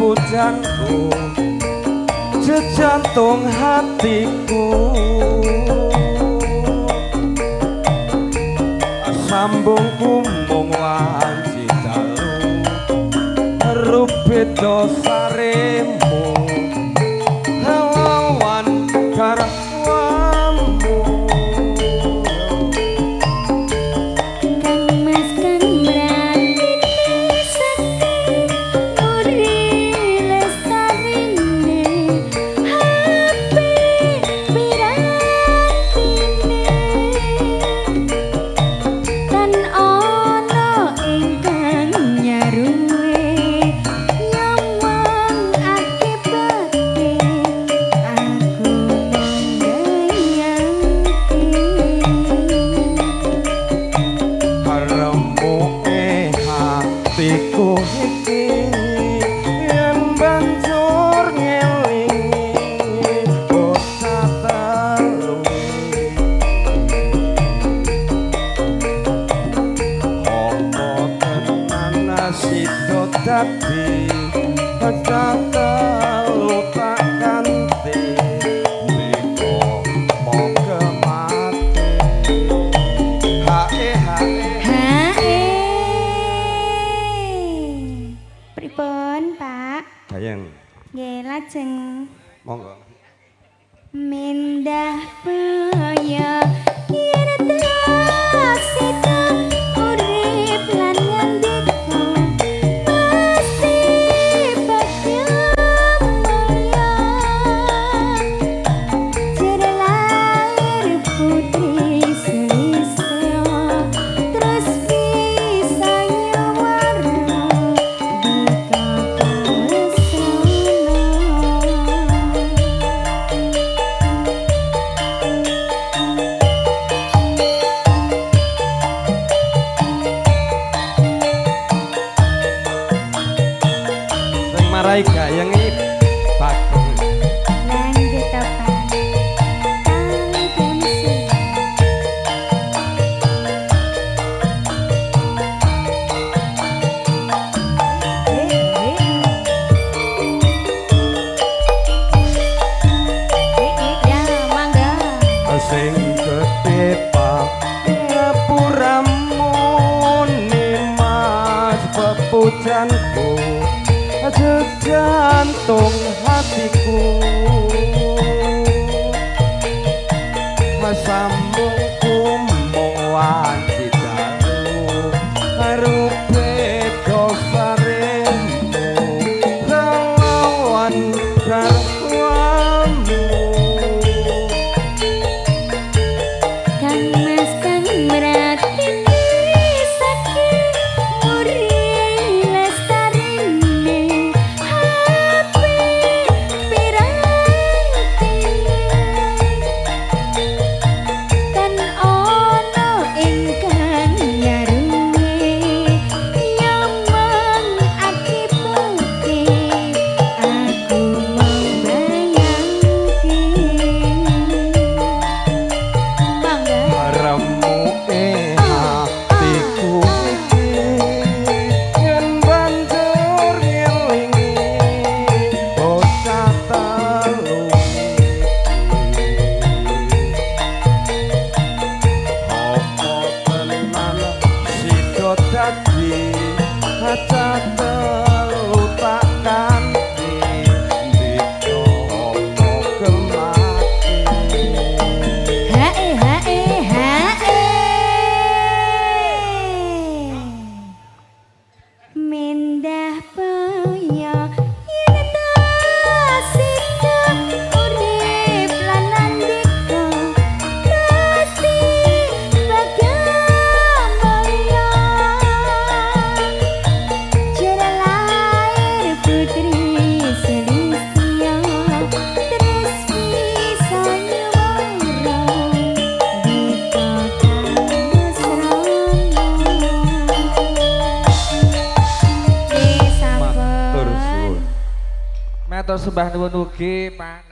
pepujanku jejantung hatiku sambungku mung wanci dalu rupeda saremu lawan karepmu hatiku iki yen banjur ngelingi bocah telu opo tenan sida dadi bocah telu tak ganti mriko moga mati hae Pripun, Pak? Gayeng. Nggih, lajeng. Monggo. Mendah paya yen taksita urip lan ngandika pasti bakal mulya jere lair putri selisa terus bisa nyawara marai gayeng iki bagus. Lanjut apa? Kali pensi. Ya, mangga. Sing ketepak ngapuramu nimas pepujanku jejantung hatiku sambungku mung wanci dalu karo beda saremu lawan karepmu Kang Mas kang merati sakit muri lestarine hape piranti kan ono ingkang nyaruwe nyamang akibate aku membayangke mangga Remu hatiku iki yen banjur ngelingi bocah telu opo tenan sida dadi bocah telu tak ganti ndika opo kemati hae mendah paya yen taksita urip lan andika pasti bakal mulya jere lair putri selisia terus bisa nyawara di kota matur suwun Matur sembah nuwun ugi Pak